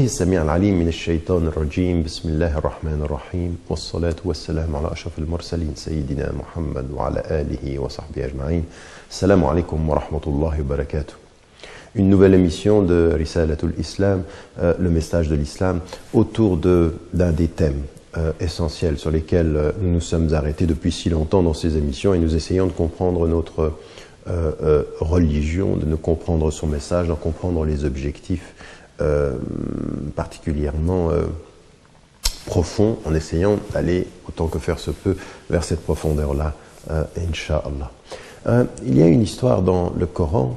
السميع العليم من الشيطان الرجيم بسم الله الرحمن الرحيم والصلاة والسلام على أشرف المرسلين سيدنا محمد وعلى آله وصحبه أجمعين. Assalamu alaikum wa rahmatullahi wa barakatuh. Une nouvelle émission de Risalatul Islam, le message de l'islam, autour d'un des thèmes essentiels sur lesquels nous nous sommes arrêtés depuis si longtemps dans ces émissions, et nous essayons de comprendre notre religion, de nous comprendre son message, d'en comprendre les objectifs particulièrement profond, en essayant d'aller, autant que faire se peut, vers cette profondeur-là, Inch'Allah. Il y a une histoire dans le Coran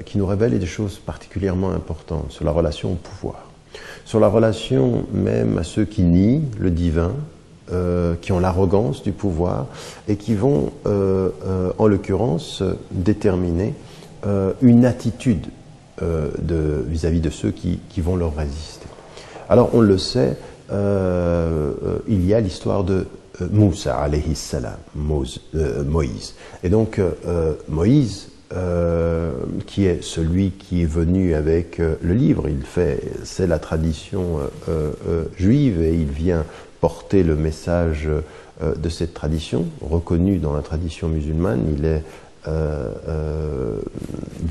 qui nous révèle des choses particulièrement importantes sur la relation au pouvoir, sur la relation même à ceux qui nient le divin, qui ont l'arrogance du pouvoir et qui vont, en l'occurrence, déterminer une attitude vis-à-vis de ceux qui vont leur résister. Alors on le sait, il y a l'histoire de Moussa alayhi salam, Moïse. Et donc Moïse, qui est celui qui est venu avec le livre, c'est la tradition juive, et il vient porter le message de cette tradition, reconnu dans la tradition musulmane. Il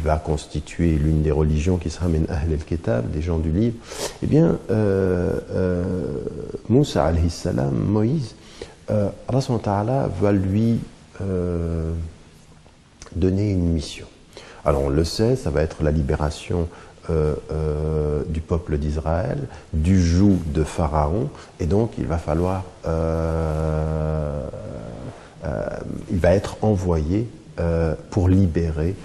va constituer l'une des religions qui sera min ahl al-kitab, des gens du livre. Eh bien, Moussa alayhi salam, Moïse, Allah subhanahu wa ta'ala va lui donner une mission. Alors on le sait, ça va être la libération du peuple d'Israël, du joug de Pharaon, et donc il va falloir, il va être envoyé pour libérer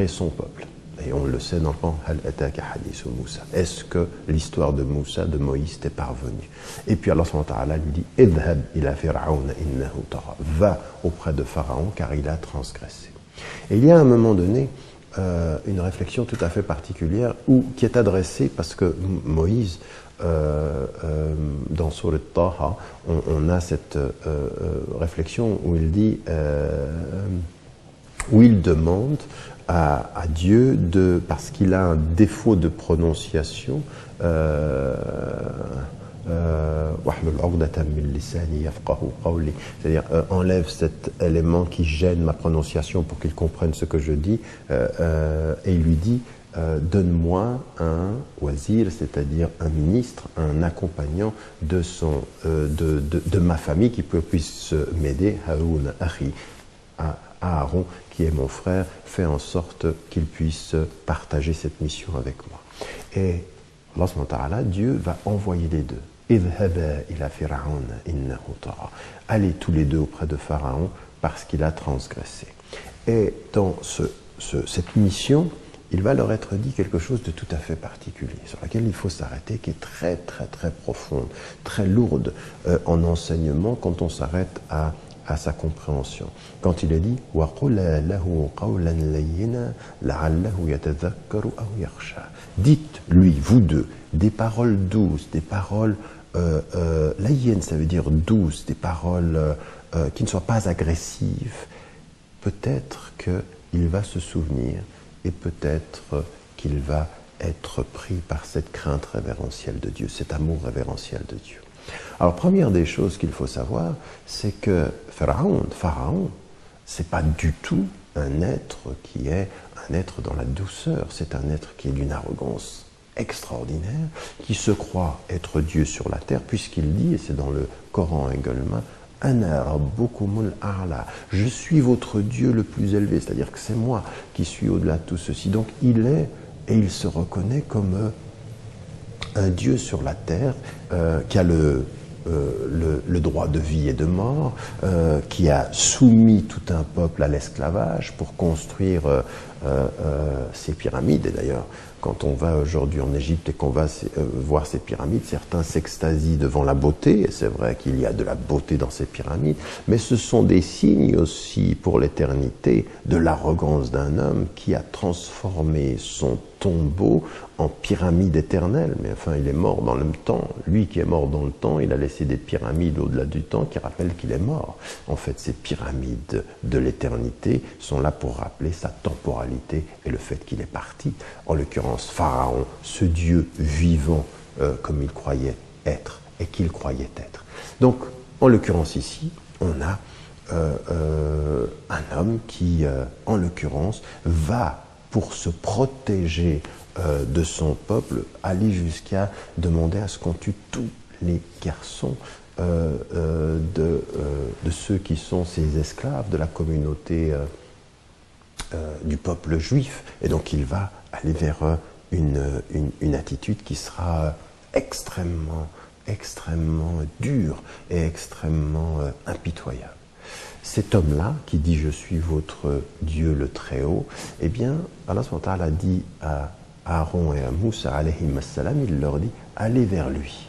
son peuple. Et on le sait dans le Coran, Hal ataka hadithu Moussa. Est-ce que l'histoire de Moussa, de Moïse, t'est parvenue? Et puis Allah subhanahu wa ta'ala lui dit, Idhab ila Fir'aun innahu tagha. Va auprès de Pharaon car il a transgressé. Et il y a à un moment donné une réflexion tout à fait particulière qui est adressée, parce que Moïse, dans Surat Taha, on a cette réflexion où il dit, où il demande à Dieu, parce qu'il a un défaut de prononciation, c'est-à-dire enlève cet élément qui gêne ma prononciation pour qu'il comprenne ce que je dis, et il lui dit, donne-moi un wazir, c'est-à-dire un ministre, un accompagnant de ma famille qui puisse m'aider, Haroun Akhi, Aaron qui est mon frère, fait en sorte qu'il puisse partager cette mission avec moi. Et Allah subhanahu wa ta'ala, Dieu va envoyer les deux. Idhaba ila Fir'aun innahu tagha. Allez tous les deux auprès de Pharaon parce qu'il a transgressé. Et dans cette mission, il va leur être dit quelque chose de tout à fait particulier, sur laquelle il faut s'arrêter, qui est très très très profonde, très lourde en enseignement quand on s'arrête à sa compréhension. Quand il est dit وَقُلَ لَهُ قَوْلًا لَيِّنًا لَعَلَّهُ يَتَذَكَّرُ أَوْ يَخْشَى. Dites-lui, vous deux, des paroles douces, des paroles layyin, ça veut dire douces, des paroles qui ne soient pas agressives. Peut-être qu'il va se souvenir, et peut-être qu'il va être pris par cette crainte révérentielle de Dieu, cet amour révérentiel de Dieu. Alors, première des choses qu'il faut savoir, c'est que Pharaon, c'est pas du tout un être qui est un être dans la douceur, c'est un être qui est d'une arrogance extraordinaire, qui se croit être Dieu sur la terre, puisqu'il dit, et c'est dans le Coran également, Ana rabbukumul a'la, je suis votre Dieu le plus élevé, c'est-à-dire que c'est moi qui suis au-delà de tout ceci. Donc il est, et il se reconnaît comme un Dieu sur la terre, qui a le droit de vie et de mort, qui a soumis tout un peuple à l'esclavage pour construire ces pyramides. Et d'ailleurs, quand on va aujourd'hui en Égypte et qu'on va voir ces pyramides, certains s'extasient devant la beauté, et c'est vrai qu'il y a de la beauté dans ces pyramides, mais ce sont des signes aussi pour l'éternité de l'arrogance d'un homme qui a transformé son tombeau en pyramide éternelle. Mais enfin, il est mort dans le temps. Lui qui est mort dans le temps, il a laissé des pyramides au-delà du temps qui rappellent qu'il est mort. En fait, ces pyramides de l'éternité sont là pour rappeler sa temporalité. temporalité et le fait qu'il est parti. En l'occurrence, Pharaon, ce Dieu vivant comme il croyait être et qu'il croyait être. Donc, en l'occurrence ici, on a un homme qui, en l'occurrence, va, pour se protéger de son peuple, aller jusqu'à demander à ce qu'on tue tous les garçons de ceux qui sont ses esclaves, de la communauté du peuple juif. Et donc il va aller vers une attitude qui sera extrêmement dure et extrêmement impitoyable. Cet homme-là, qui dit « Je suis votre Dieu le Très-Haut », eh bien, Allah subhanahu wa ta'ala a dit à Aaron et à Moussa, alayhim assalam, il leur dit « Allez vers lui ».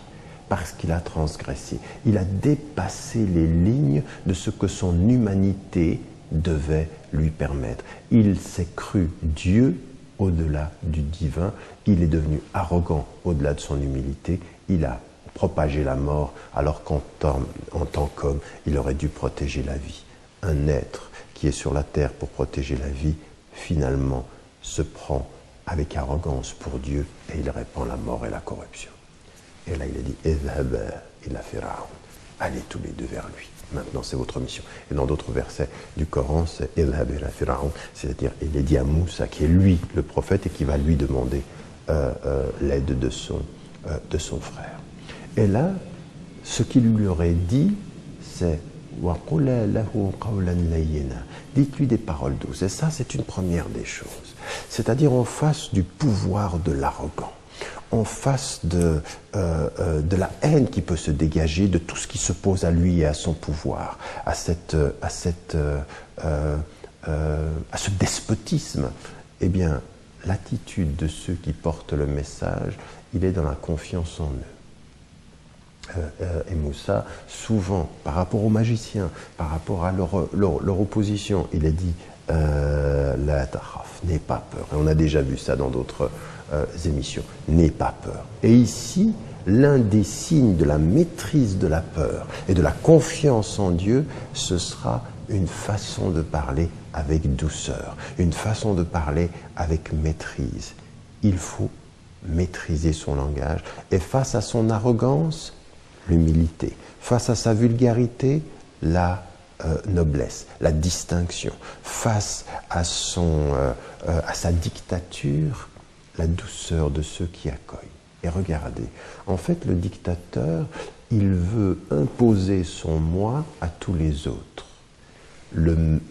Parce qu'il a transgressé. Il a dépassé les lignes de ce que son humanité devait lui permettre. Il s'est cru Dieu au-delà du divin. Il est devenu arrogant au-delà de son humilité. Il a propagé la mort alors qu'en tant qu'homme, il aurait dû protéger la vie. Un être qui est sur la terre pour protéger la vie, finalement, se prend avec arrogance pour Dieu et il répand la mort et la corruption. Et là, il a dit « Idhab ila Firaoun » allez tous les deux vers lui. Maintenant, c'est votre mission. Et dans d'autres versets du Coran, c'est « Idhab ila Firaoun », c'est-à-dire, il est dit à Moussa, qui est lui, le prophète, et qui va lui demander l'aide de son frère. Et là, ce qu'il lui aurait dit, c'est « Wa qula lahu qawlan layyina » dites-lui des paroles douces. Et ça, c'est une première des choses. C'est-à-dire en face du pouvoir de l'arrogant, en face de la haine qui peut se dégager de tout ce qui s'oppose à lui et à son pouvoir, à ce despotisme, eh bien, l'attitude de ceux qui portent le message, il est dans la confiance en eux. Et Moussa, souvent, par rapport aux magiciens, par rapport à leur opposition, il a dit la takhaf, n'aie pas peur. Et on a déjà vu ça dans d'autres émissions. N'aie pas peur. Et ici, l'un des signes de la maîtrise de la peur et de la confiance en Dieu, ce sera une façon de parler avec douceur, une façon de parler avec maîtrise. Il faut maîtriser son langage et face à son arrogance, l'humilité. Face à sa vulgarité, la noblesse, la distinction. Face à sa dictature, la douceur de ceux qui accueillent. Et regardez, en fait, le dictateur, il veut imposer son moi à tous les autres.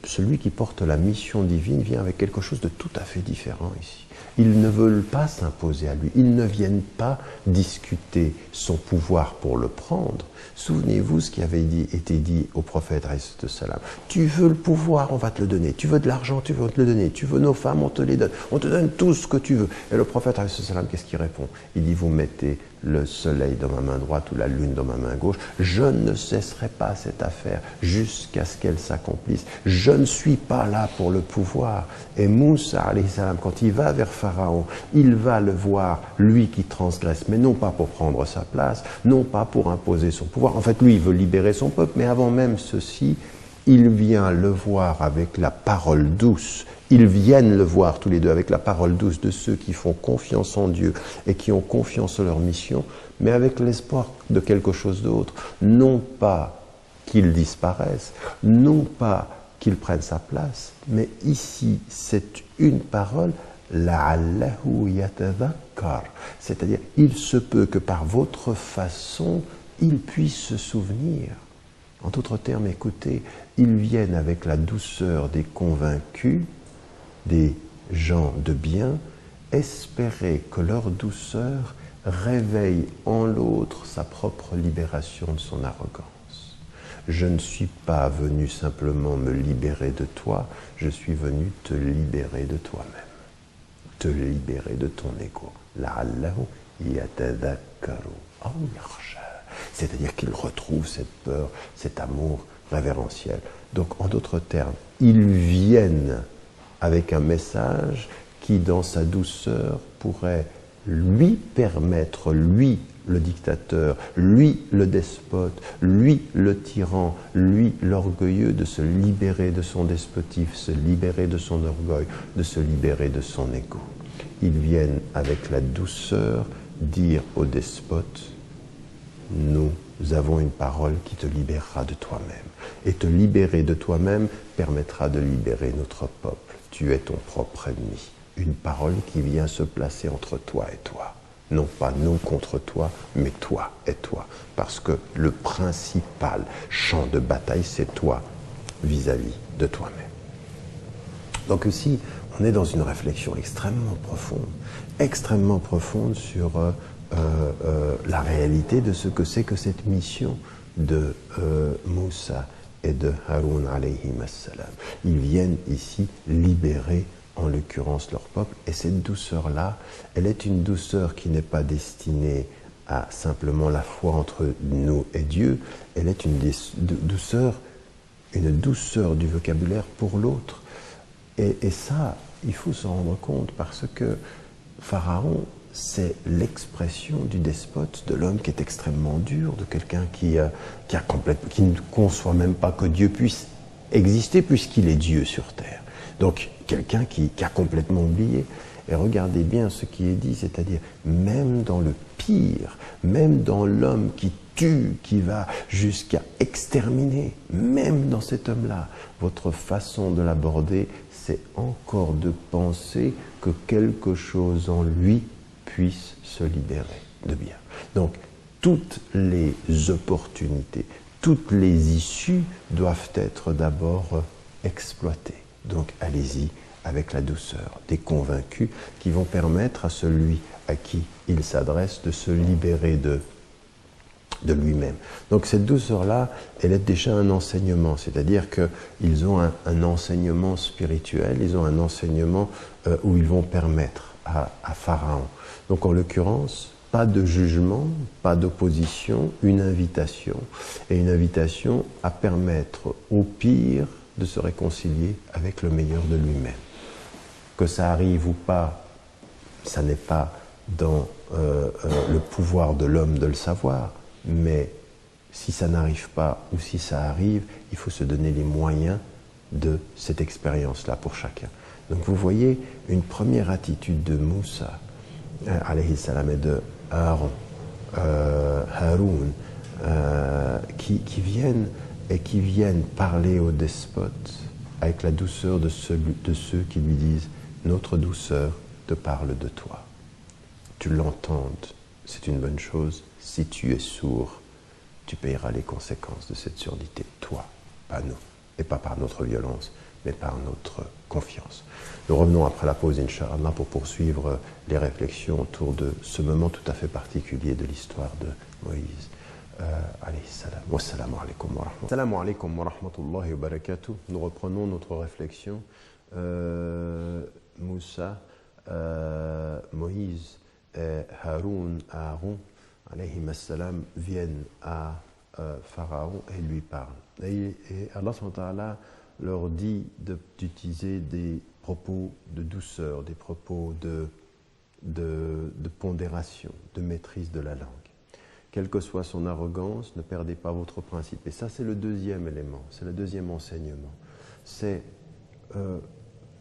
Celui qui porte la mission divine vient avec quelque chose de tout à fait différent ici. Ils ne veulent pas s'imposer à lui, ils ne viennent pas discuter son pouvoir pour le prendre. Souvenez-vous ce qui avait été dit au prophète alayhi salam. Tu veux le pouvoir, on va te le donner. Tu veux de l'argent, tu veux te le donner. Tu veux nos femmes, on te les donne. On te donne tout ce que tu veux. Et le prophète alayhi salam, qu'est-ce qu'il répond? Il dit, vous mettez le soleil dans ma main droite ou la lune dans ma main gauche. Je ne cesserai pas cette affaire jusqu'à ce qu'elle s'accomplisse. Je ne suis pas là pour le pouvoir. Et Moussa, alayhi salam, quand il va vers Pharaon, il va le voir, lui qui transgresse, mais non pas pour prendre sa place, non pas pour imposer son pouvoir. En fait, lui, il veut libérer son peuple, mais avant même ceci, il vient le voir avec la parole douce. Ils viennent le voir tous les deux avec la parole douce de ceux qui font confiance en Dieu et qui ont confiance en leur mission, mais avec l'espoir de quelque chose d'autre. Non pas qu'il disparaisse, non pas qu'il prenne sa place, mais ici, c'est une parole la'allahu yatadhakkar, c'est-à-dire il se peut que par votre façon, il puisse se souvenir. En d'autres termes, écoutez, ils viennent avec la douceur des convaincus, des gens de bien, espérer que leur douceur réveille en l'autre sa propre libération de son arrogance. Je ne suis pas venu simplement me libérer de toi, je suis venu te libérer de toi-même, te libérer de ton ego. La'allahu yatadhakkaru aw yakhsha. C'est-à-dire qu'ils retrouvent cette peur, cet amour révérentiel. Donc, en d'autres termes, ils viennent avec un message qui, dans sa douceur, pourrait lui permettre, lui le dictateur, lui le despote, lui le tyran, lui l'orgueilleux, de se libérer de son despotisme, se libérer de son orgueil, de se libérer de son ego. Ils viennent avec la douceur dire au despote, nous avons une parole qui te libérera de toi-même. Et te libérer de toi-même permettra de libérer notre peuple. Tu es ton propre ennemi. Une parole qui vient se placer entre toi et toi. Non pas nous contre toi, mais toi et toi. Parce que le principal champ de bataille, c'est toi vis-à-vis de toi-même. Donc ici, on est dans une réflexion extrêmement profonde sur la réalité de ce que c'est que cette mission de Moussa et de Haroun alayhim as-salam. Ils viennent ici libérer en l'occurrence leur peuple, et cette douceur-là, elle est une douceur qui n'est pas destinée à simplement la foi entre nous et Dieu, elle est une douceur du vocabulaire pour l'autre. Et ça, il faut s'en rendre compte, parce que Pharaon, c'est l'expression du despote, de l'homme qui est extrêmement dur, de quelqu'un qui ne conçoit même pas que Dieu puisse exister, puisqu'il est Dieu sur terre. Donc, quelqu'un qui a complètement oublié. Et regardez bien ce qui est dit, c'est-à-dire, même dans le pire, même dans l'homme qui tue, qui va jusqu'à exterminer, même dans cet homme-là, votre façon de l'aborder, c'est encore de penser que quelque chose en lui puisse se libérer de bien. Donc, toutes les opportunités, toutes les issues doivent être d'abord exploitées. Donc, allez-y avec la douceur des convaincus qui vont permettre à celui à qui il s'adresse de se libérer de lui-même. Donc cette douceur-là, elle est déjà un enseignement, c'est-à-dire qu'ils ont un enseignement spirituel, ils ont un enseignement où ils vont permettre à Pharaon. Donc en l'occurrence, pas de jugement, pas d'opposition, une invitation, et une invitation à permettre au pire de se réconcilier avec le meilleur de lui-même. Que ça arrive ou pas, ça n'est pas dans le pouvoir de l'homme de le savoir, mais si ça n'arrive pas ou si ça arrive, il faut se donner les moyens de cette expérience-là pour chacun. Donc vous voyez une première attitude de Moussa, alayhi salam, et de Aaron, Haroun, qui viennent parler au despote avec la douceur de ceux qui lui disent « Notre douceur te parle de toi. Tu l'entendes, c'est une bonne chose. Si tu es sourd, tu payeras les conséquences de cette surdité. Toi, pas nous. Et pas par notre violence, mais par notre confiance. » Nous revenons après la pause, Inch'Allah, pour poursuivre les réflexions autour de ce moment tout à fait particulier de l'histoire de Moïse. Alayhi salam. Wassalamu alaikum wa rahmatullahi. Assalamu alaikum wa rahmatullahi wa barakatuh. Nous reprenons notre réflexion. Moussa, Moïse et Aaron, alayhim as-salam, viennent à Pharaon et lui parlent. Et Allah subhanahu wa ta'ala leur dit d'utiliser des propos de douceur, des propos de pondération, de maîtrise de la langue. Quelle que soit son arrogance, ne perdez pas votre principe. Et ça, c'est le deuxième élément, c'est le deuxième enseignement. C'est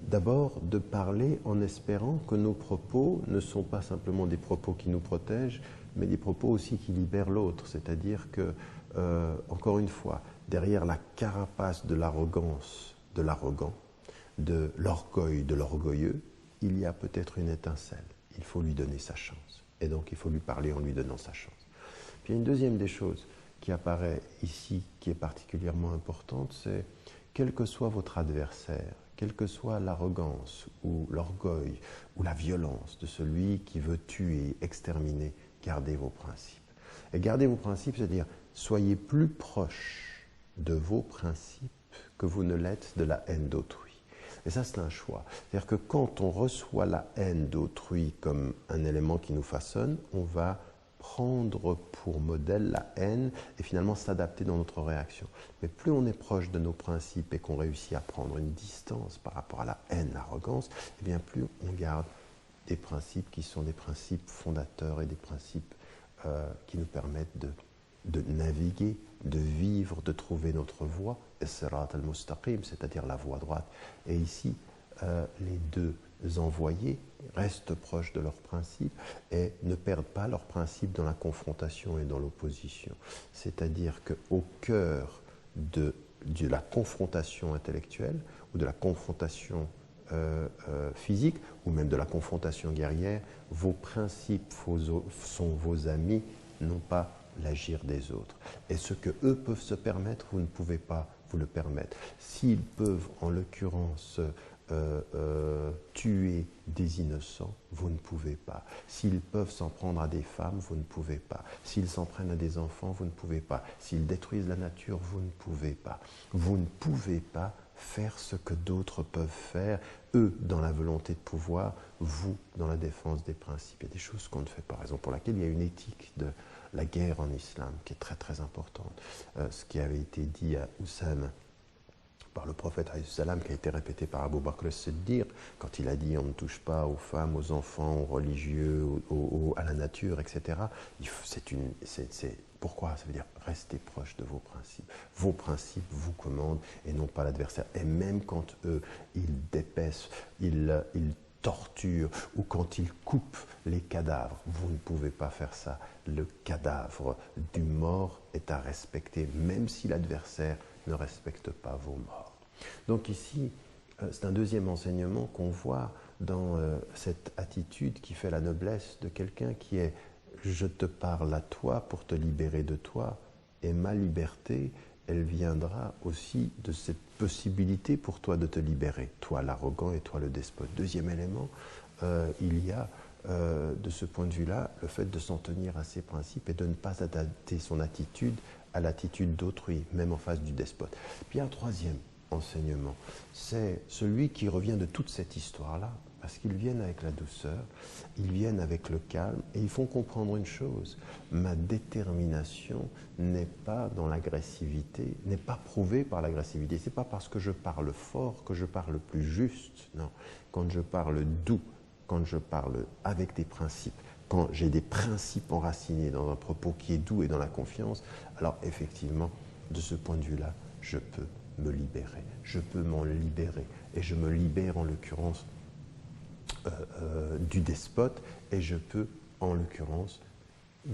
d'abord de parler en espérant que nos propos ne sont pas simplement des propos qui nous protègent, mais des propos aussi qui libèrent l'autre. C'est-à-dire que, encore une fois, derrière la carapace de l'arrogance de l'arrogant, de l'orgueil de l'orgueilleux, il y a peut-être une étincelle. Il faut lui donner sa chance. Et donc, il faut lui parler en lui donnant sa chance. Puis, il y a une deuxième des choses qui apparaît ici, qui est particulièrement importante, c'est quel que soit votre adversaire, quelle que soit l'arrogance ou l'orgueil ou la violence de celui qui veut tuer, exterminer, gardez vos principes. Et gardez vos principes, c'est-à-dire soyez plus proche de vos principes que vous ne l'êtes de la haine d'autrui. Et ça, c'est un choix. C'est-à-dire que quand on reçoit la haine d'autrui comme un élément qui nous façonne, on va prendre pour modèle la haine et finalement s'adapter dans notre réaction. Mais plus on est proche de nos principes et qu'on réussit à prendre une distance par rapport à la haine, l'arrogance, eh bien plus on garde des principes qui sont des principes fondateurs et des principes qui nous permettent de naviguer, de vivre, de trouver notre voie, as-sirat al-mustaqim, c'est-à-dire la voie droite. Et ici, les deux envoyés restent proches de leurs principes et ne perdent pas leurs principes dans la confrontation et dans l'opposition. C'est-à-dire qu'au cœur de la confrontation intellectuelle ou de la confrontation physique ou même de la confrontation guerrière, vos principes sont vos amis, non pas l'agir des autres. Et ce que eux peuvent se permettre, vous ne pouvez pas vous le permettre. S'ils peuvent, en l'occurrence, tuer des innocents, vous ne pouvez pas. S'ils peuvent s'en prendre à des femmes, vous ne pouvez pas. S'ils s'en prennent à des enfants, vous ne pouvez pas. S'ils détruisent la nature, vous ne pouvez pas. Vous ne pouvez pas faire ce que d'autres peuvent faire, eux dans la volonté de pouvoir, vous dans la défense des principes. Il y a des choses qu'on ne fait pas, raison pour laquelle il y a une éthique de la guerre en islam qui est très très importante. Ce qui avait été dit à Oussama par le prophète salam, qui a été répété par Abu Bakr as-Siddiq, quand il a dit on ne touche pas aux femmes, aux enfants, aux religieux, à la nature, etc. Pourquoi? Ça veut dire restez proche de vos principes. Vos principes vous commandent et non pas l'adversaire. Et même quand eux, ils dépècent, ils torturent ou quand ils coupent les cadavres, vous ne pouvez pas faire ça. Le cadavre du mort est à respecter, même si l'adversaire ne respecte pas vos morts. Donc ici, c'est un deuxième enseignement qu'on voit dans cette attitude qui fait la noblesse de quelqu'un qui est « je te parle à toi pour te libérer de toi et ma liberté, elle viendra aussi de cette possibilité pour toi de te libérer, toi l'arrogant et toi le despote ». Deuxième élément, il y a de ce point de vue-là le fait de s'en tenir à ses principes et de ne pas adapter son attitude à l'attitude d'autrui, même en face du despote. Puis un troisième enseignement, c'est celui qui revient de toute cette histoire-là, parce qu'ils viennent avec la douceur, ils viennent avec le calme, et ils font comprendre une chose, ma détermination n'est pas dans l'agressivité, n'est pas prouvée par l'agressivité, c'est pas parce que je parle fort que je parle plus juste, non. Quand je parle doux, quand je parle avec des principes, quand j'ai des principes enracinés dans un propos qui est doux et dans la confiance, alors effectivement, de ce point de vue-là, je peux me libérer. Je peux m'en libérer. Et je me libère en l'occurrence du despote et je peux en l'occurrence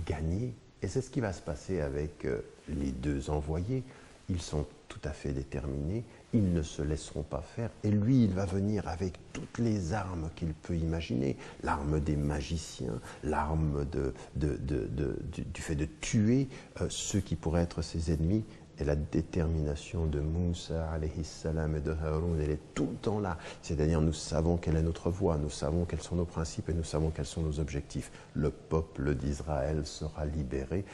gagner. Et c'est ce qui va se passer avec les deux envoyés. Ils sont tout à fait déterminés, ils ne se laisseront pas faire. Et lui, il va venir avec toutes les armes qu'il peut imaginer. L'arme des magiciens, l'arme du fait de tuer ceux qui pourraient être ses ennemis. Et la détermination de Moussa alayhi salam et de Haroun, elle est tout le temps là. C'est-à-dire, nous savons quelle est notre voie, nous savons quels sont nos principes et nous savons quels sont nos objectifs. Le peuple d'Israël sera libéré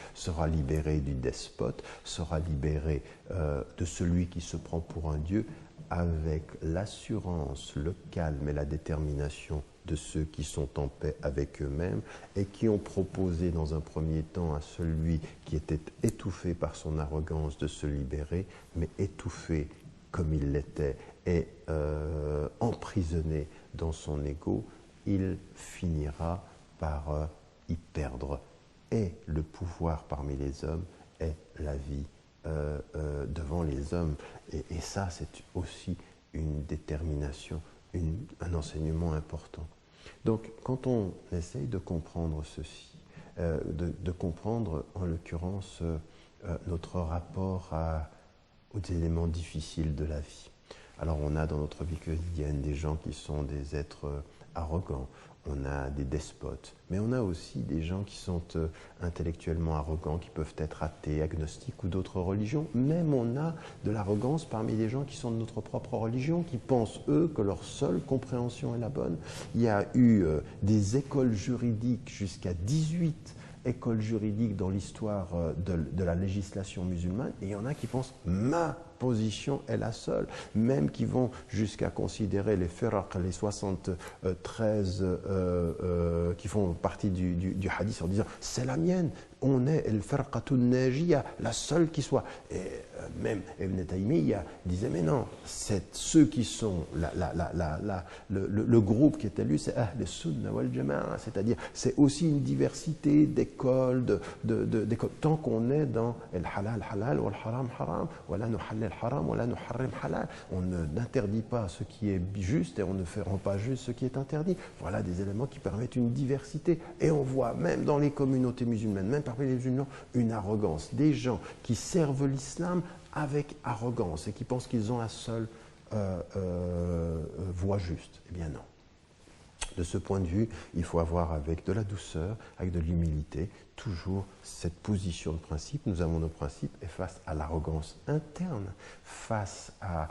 du despote, sera libéré de celui qui se prend pour un Dieu, avec l'assurance, le calme et la détermination de ceux qui sont en paix avec eux-mêmes et qui ont proposé dans un premier temps à celui qui était étouffé par son arrogance de se libérer, mais étouffé comme il l'était et emprisonné dans son ego, il finira par y perdre et le pouvoir parmi les hommes et la vie devant les hommes. Et ça, c'est aussi une détermination, un enseignement important. Donc, quand on essaye de comprendre ceci, de comprendre en l'occurrence notre rapport aux éléments difficiles de la vie. Alors, on a dans notre vie quotidienne des gens qui sont des êtres arrogants, on a des despotes, mais on a aussi des gens qui sont intellectuellement arrogants, qui peuvent être athées, agnostiques ou d'autres religions. Même on a de l'arrogance parmi des gens qui sont de notre propre religion, qui pensent, eux, que leur seule compréhension est la bonne. Il y a eu des écoles juridiques, jusqu'à 18 écoles juridiques dans l'histoire de la législation musulmane, et il y en a qui pensent « ma position est la seule. Même qui vont jusqu'à considérer les firaq, les 73 qui font partie du hadith en disant c'est la mienne, on est el firqatun najiya, la seule qui soit. Et même Ibn Taymiyyah disait mais non, c'est ceux qui sont le groupe qui est élu, c'est Ahl Sunnah wal Jama'a, c'est-à-dire c'est aussi une diversité d'écoles, tant qu'on est dans el halal halal wal haram haram, wala nuhallil haram wala nuharrim halal, on n'interdit pas ce qui est juste et on ne rend pas juste ce qui est interdit. Voilà des éléments qui permettent une diversité. Et on voit même dans les communautés musulmanes, même parmi les musulmans, une arrogance. Des gens qui servent l'islam avec arrogance et qui pensent qu'ils ont la seule voie juste. Eh bien non. De ce point de vue, il faut avoir avec de la douceur, avec de l'humilité, toujours cette position de principe. Nous avons nos principes et face à l'arrogance interne, face à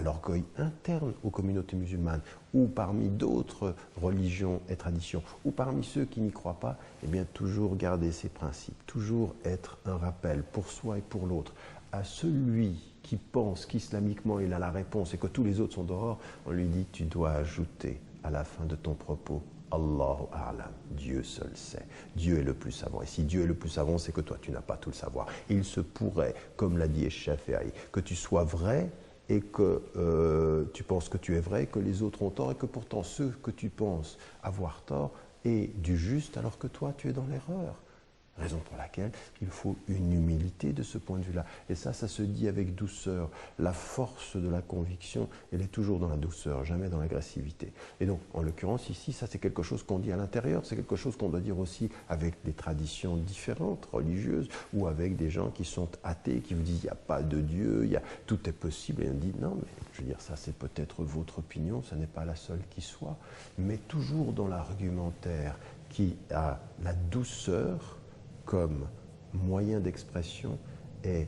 l'orgueil interne aux communautés musulmanes ou parmi d'autres religions et traditions ou parmi ceux qui n'y croient pas, eh bien toujours garder ces principes, toujours être un rappel pour soi et pour l'autre. À celui qui pense qu'islamiquement il a la réponse et que tous les autres sont dehors, on lui dit tu dois ajouter à la fin de ton propos Allahu A'lam, Dieu seul sait. Dieu est le plus savant. Et si Dieu est le plus savant, c'est que toi, tu n'as pas tout le savoir. Il se pourrait, comme l'a dit Shafi'i, que tu sois vrai et que tu penses que tu es vrai, que les autres ont tort et que pourtant ceux que tu penses avoir tort est du juste alors que toi, tu es dans l'erreur. Raison pour laquelle il faut une humilité de ce point de vue-là. Et ça se dit avec douceur. La force de la conviction, elle est toujours dans la douceur, jamais dans l'agressivité. Et donc, en l'occurrence, ici, ça c'est quelque chose qu'on dit à l'intérieur, c'est quelque chose qu'on doit dire aussi avec des traditions différentes, religieuses, ou avec des gens qui sont athées, qui vous disent il n'y a pas de Dieu, tout est possible. Et on dit non, mais je veux dire, ça c'est peut-être votre opinion, ce n'est pas la seule qui soit, mais toujours dans l'argumentaire qui a la douceur comme moyen d'expression et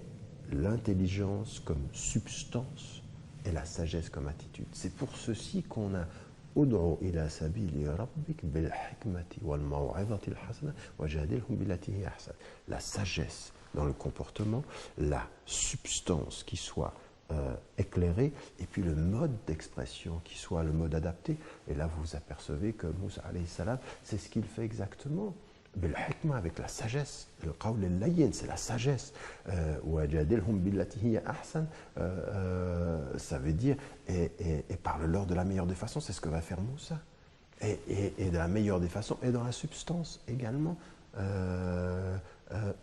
l'intelligence comme substance et la sagesse comme attitude. C'est pour ceci qu'on a Ud'u ila sabili rabbik bil hikmati wal maw'izati al hasana wajadilhum billati hi ahsan. La sagesse dans le comportement, la substance qui soit éclairée et puis le mode d'expression qui soit le mode adapté. Et là vous apercevez que Moussa alayhi salam, c'est ce qu'il fait exactement. بالحكمة, avec la sagesse, le qawl al-layyin, c'est la sagesse. وَجَادِلْهُمْ بِالَّتِي هِيَ أَحْسَنُ, ça veut dire et parle-leur de la meilleure des façons, c'est ce que va faire Moussa. Et de la meilleure des façons, et dans la substance également.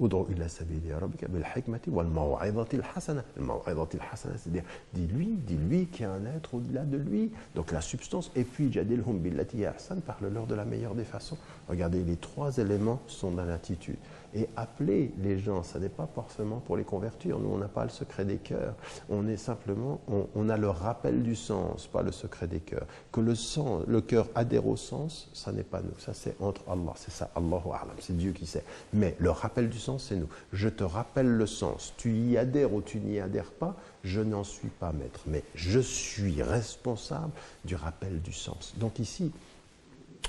Ud'u ila sabili rabbika bil hikmati wal maw'izati al hasana. Al maw'izati al hasana, c'est-à-dire dis-lui qu'il y a un être au-delà de lui. Donc la substance, et puis jadilhum billati ahsan, parle-leur de la meilleure des façons. Regardez, les trois éléments sont dans l'attitude. Et appeler les gens, ça n'est pas forcément pour les convertir. Nous, on n'a pas le secret des cœurs. On est simplement, on a le rappel du sens, pas le secret des cœurs. Que le cœur adhère au sens, ça n'est pas nous. Ça, c'est entre Allah. C'est ça, Allahu A'lam. C'est Dieu qui sait. Mais le rappel du sens, c'est nous. Je te rappelle le sens. Tu y adhères ou tu n'y adhères pas, je n'en suis pas maître. Mais je suis responsable du rappel du sens. Donc ici,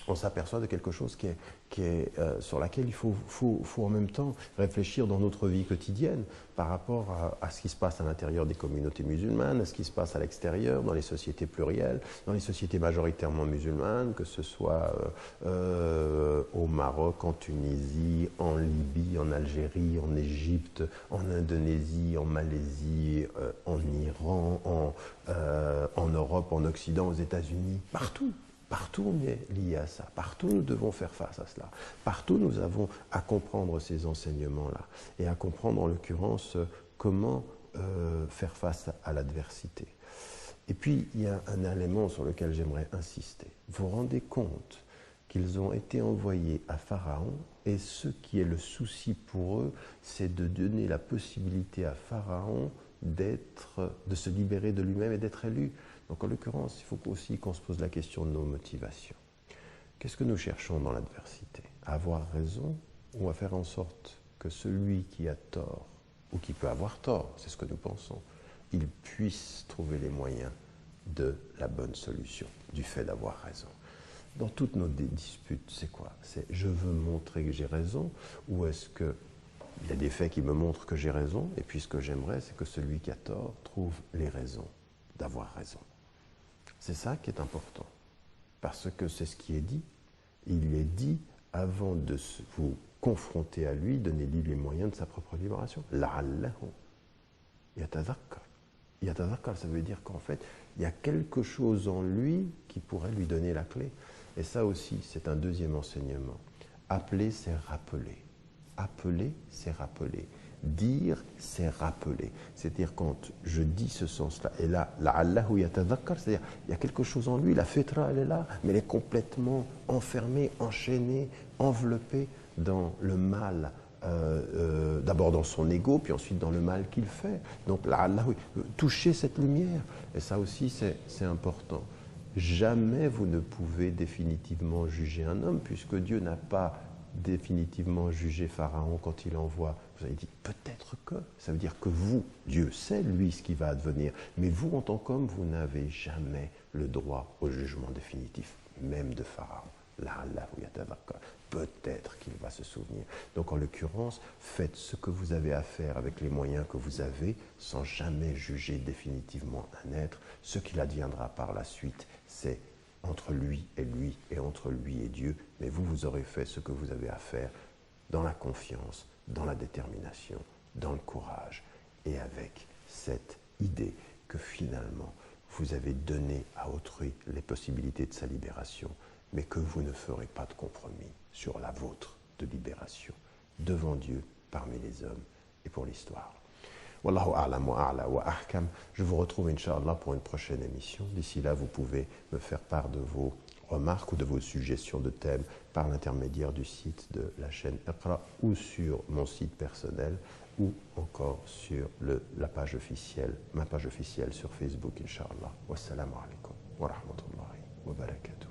on s'aperçoit de quelque chose sur laquelle il faut en même temps réfléchir dans notre vie quotidienne par rapport à ce qui se passe à l'intérieur des communautés musulmanes, à ce qui se passe à l'extérieur, dans les sociétés plurielles, dans les sociétés majoritairement musulmanes, que ce soit au Maroc, en Tunisie, en Libye, en Algérie, en Égypte, en Indonésie, en Malaisie, en Iran, en Europe, en Occident, aux États-Unis, partout. Partout on est lié à ça, partout nous devons faire face à cela, partout nous avons à comprendre ces enseignements-là et à comprendre en l'occurrence comment faire face à l'adversité. Et puis il y a un élément sur lequel j'aimerais insister. Vous vous rendez compte qu'ils ont été envoyés à Pharaon et ce qui est le souci pour eux, c'est de donner la possibilité à Pharaon de se libérer de lui-même et d'être élu. Donc en l'occurrence, il faut aussi qu'on se pose la question de nos motivations. Qu'est-ce que nous cherchons dans l'adversité? À avoir raison ou à faire en sorte que celui qui a tort, ou qui peut avoir tort, c'est ce que nous pensons, il puisse trouver les moyens de la bonne solution, du fait d'avoir raison. Dans toutes nos disputes, c'est quoi? C'est je veux montrer que j'ai raison, ou est-ce que il y a des faits qui me montrent que j'ai raison, et puis ce que j'aimerais, c'est que celui qui a tort trouve les raisons d'avoir raison. C'est ça qui est important, parce que c'est ce qui est dit. Il est dit, avant de vous confronter à lui, donnez-lui les moyens de sa propre libération. La'allahu yatadhakkar. Yatadhakkar, ça veut dire qu'en fait, il y a quelque chose en lui qui pourrait lui donner la clé. Et ça aussi, c'est un deuxième enseignement. Appeler, c'est rappeler. Appeler, c'est rappeler. Dire, c'est rappeler. C'est-à-dire quand je dis ce sens-là, et là, la'allahu yatadhakkar, c'est-à-dire il y a quelque chose en lui, la fitra, elle est là, mais elle est complètement enfermée, enchaînée, enveloppée dans le mal, d'abord dans son ego, puis ensuite dans le mal qu'il fait. Donc la'allahu, toucher cette lumière. Et ça aussi, c'est important. Jamais vous ne pouvez définitivement juger un homme, puisque Dieu n'a pas définitivement jugé Pharaon quand il envoie. Vous avez dit peut-être que, ça veut dire que vous, Dieu sait lui ce qui va advenir, mais vous en tant qu'homme, vous n'avez jamais le droit au jugement définitif, même de Pharaon. Peut-être qu'il va se souvenir. Donc en l'occurrence, faites ce que vous avez à faire avec les moyens que vous avez, sans jamais juger définitivement un être. Ce qu'il adviendra par la suite, c'est entre lui et entre lui et Dieu, mais vous, vous aurez fait ce que vous avez à faire dans la confiance, dans la détermination, dans le courage, et avec cette idée que finalement, vous avez donné à autrui les possibilités de sa libération, mais que vous ne ferez pas de compromis sur la vôtre de libération, devant Dieu, parmi les hommes et pour l'histoire. Wallahu a'lam wa a'la wa ahkam. Je vous retrouve, Inch'Allah, pour une prochaine émission. D'ici là, vous pouvez me faire part de vos remarques ou de vos suggestions de thèmes par l'intermédiaire du site de la chaîne Iqra ou sur mon site personnel ou encore sur la page officielle, ma page officielle sur Facebook, Inch'Allah. Wassalamu alaikum wa rahmatullahi wa barakatuh.